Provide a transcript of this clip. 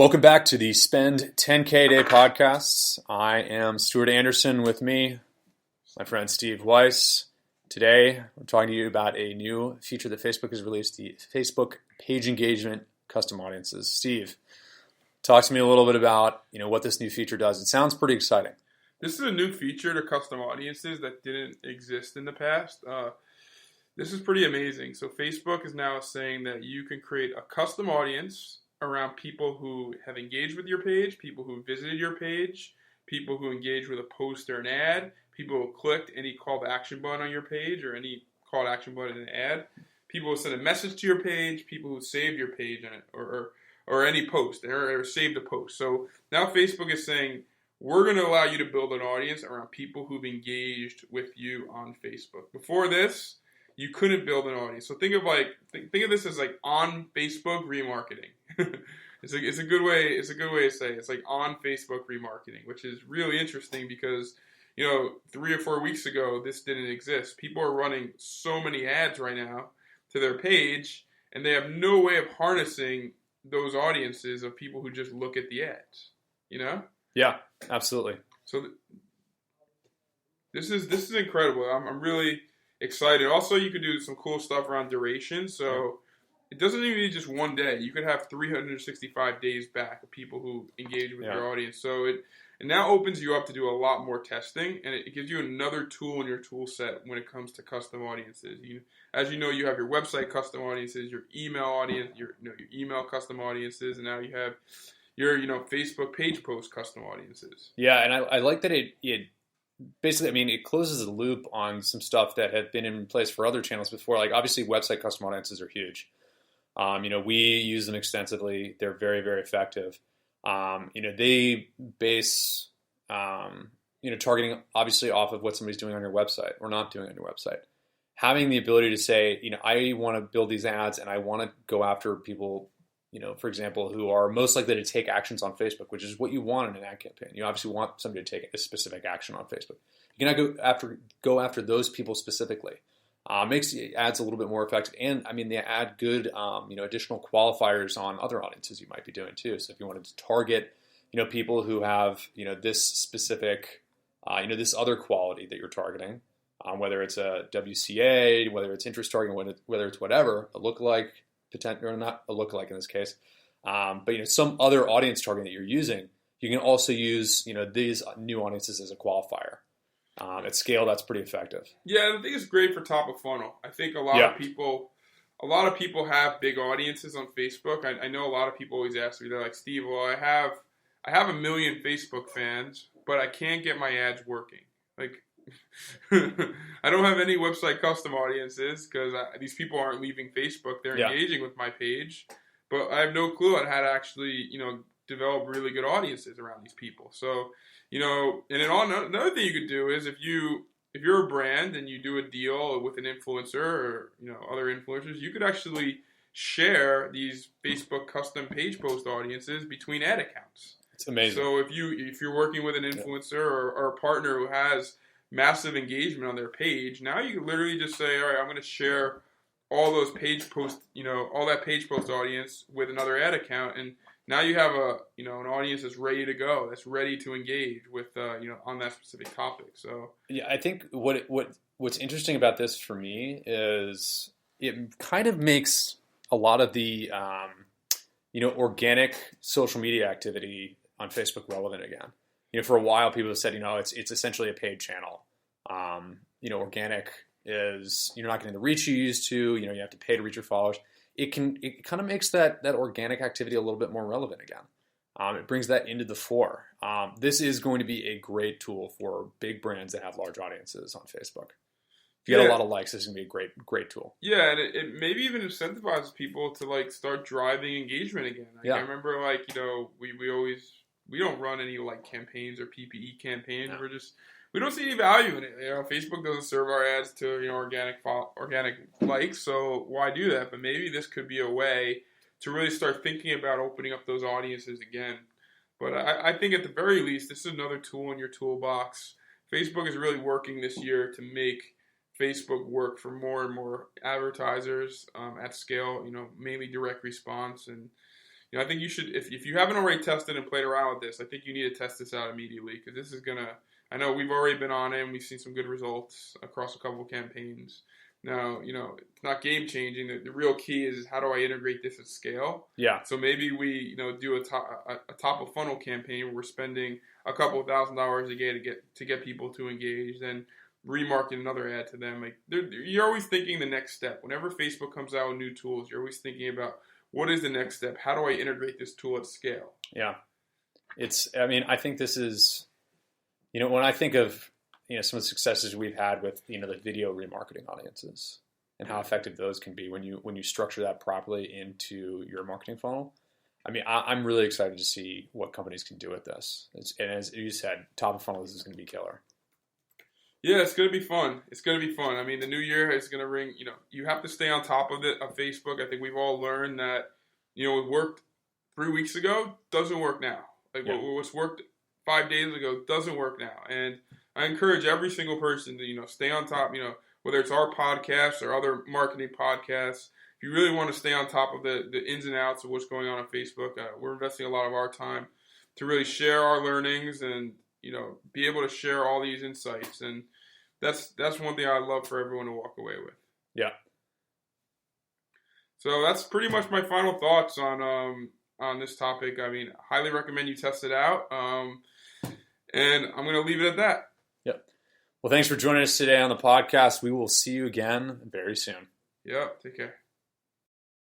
Welcome back to the Spend 10K Day podcasts. I am Stuart Anderson. With me, my friend Steve Weiss. Today, I'm talking to you about a new feature that Facebook has released, the Facebook Page Engagement Custom Audiences. Steve, talk to me a little bit about what this new feature does. It sounds pretty exciting. This is a new feature to custom audiences that didn't exist in the past. This is pretty amazing. So Facebook is now saying that you can create a custom audience around people who have engaged with your page, people who visited your page, people who engaged with a post or an ad, people who clicked any call to action button on your page or any call to action button in an ad, people who sent a message to your page, people who saved your page on it or any post or saved a post. So now Facebook is saying, we're going to allow you to build an audience around people who've engaged with you on Facebook. Before this, you couldn't build an audience. So think of this as like on Facebook remarketing. It's a good way. It's a good way to say it. It's like on Facebook remarketing, which is really interesting because 3 or 4 weeks ago this didn't exist. People are running so many ads right now to their page, and they have no way of harnessing those audiences of people who just look at the ads. Yeah, absolutely. So this is incredible. I'm really excited. Also, you could do some cool stuff around duration. So it doesn't even need just one day. You could have 365 days back of people who engage with your audience. So it now opens you up to do a lot more testing, and it gives you another tool in your tool set when it comes to custom audiences. As you know, you have your website custom audiences, your email audience, your email custom audiences, and now you have your Facebook page post custom audiences. Yeah, and I like that it basically, it closes the loop on some stuff that had been in place for other channels before. Like obviously website custom audiences are huge. We use them extensively. They're very, very effective. They base targeting obviously off of what somebody's doing on your website or not doing on your website. Having the ability to say, I want to build these ads and I want to go after people, for example, who are most likely to take actions on Facebook, which is what you want in an ad campaign. You obviously want somebody to take a specific action on Facebook. You can go after those people specifically. Makes the ads a little bit more effective, and they add good, additional qualifiers on other audiences you might be doing too. So if you wanted to target, people who have, this specific, this other quality that you're targeting, whether it's a WCA, whether it's interest targeting, whether it's whatever, a lookalike. Or not a lookalike in this case, but some other audience targeting that you're using, you can also use these new audiences as a qualifier. At scale, that's pretty effective. Yeah, I think it's great for top of funnel. I think a lot of people have big audiences on Facebook. I know a lot of people always ask me, they're like, Steve, well, I have 1 million Facebook fans, but I can't get my ads working. Like, I don't have any website custom audiences because these people aren't leaving Facebook. They're engaging with my page, but I have no clue on how to actually, develop really good audiences around these people. So, and then another thing you could do is if you're a brand and you do a deal with an influencer or, other influencers, you could actually share these Facebook custom page post audiences between ad accounts. It's amazing. So if you're working with an influencer or a partner who has massive engagement on their page, now you can literally just say, all right, I'm going to share all those page post, all that page post audience with another ad account, and now you have an audience that's ready to go, that's ready to engage with, on that specific topic. So yeah, I think what's interesting about this for me is it kind of makes a lot of the, organic social media activity on Facebook relevant again. For a while, people have said, it's essentially a paid channel. Organic is you're not getting the reach you used to. You have to pay to reach your followers. It kind of makes that organic activity a little bit more relevant again. It brings that into the fore. This is going to be a great tool for big brands that have large audiences on Facebook. If you get a lot of likes, this is going to be a great tool. Yeah, and it maybe even incentivizes people to start driving engagement again. I remember we don't run any campaigns or PPE campaigns. No. We don't see any value in it. Facebook doesn't serve our ads to organic likes, so why do that? But maybe this could be a way to really start thinking about opening up those audiences again. But I think at the very least, this is another tool in your toolbox. Facebook is really working this year to make Facebook work for more and more advertisers at scale. Mainly direct response and I think you should, if you haven't already tested and played around with this, I think you need to test this out immediately because this is gonna. I know we've already been on it and we've seen some good results across a couple of campaigns. Now, it's not game changing. The real key is how do I integrate this at scale? Yeah. So maybe we, do a top of funnel campaign where we're spending a couple of $1,000s a day to get people to engage, then remarket another ad to them. Like you're always thinking the next step. Whenever Facebook comes out with new tools, you're always thinking about what is the next step? How do I integrate this tool at scale? Yeah. I think this is, when I think of, some of the successes we've had with, the video remarketing audiences and how effective those can be when you structure that properly into your marketing funnel. I'm really excited to see what companies can do with this. And as you said, top of funnel, this is going to be killer. Yeah, it's going to be fun. It's going to be fun. The new year is going to bring, you have to stay on top of it, of Facebook. I think we've all learned that, what worked 3 weeks ago doesn't work now. What's worked 5 days ago doesn't work now. And I encourage every single person to, stay on top, whether it's our podcast or other marketing podcasts. If you really want to stay on top of the ins and outs of what's going on Facebook, we're investing a lot of our time to really share our learnings and, be able to share all these insights. And that's one thing I'd love for everyone to walk away with. Yeah. So that's pretty much my final thoughts on this topic. Highly recommend you test it out. And I'm going to leave it at that. Yep. Well, thanks for joining us today on the podcast. We will see you again very soon. Yep. Take care.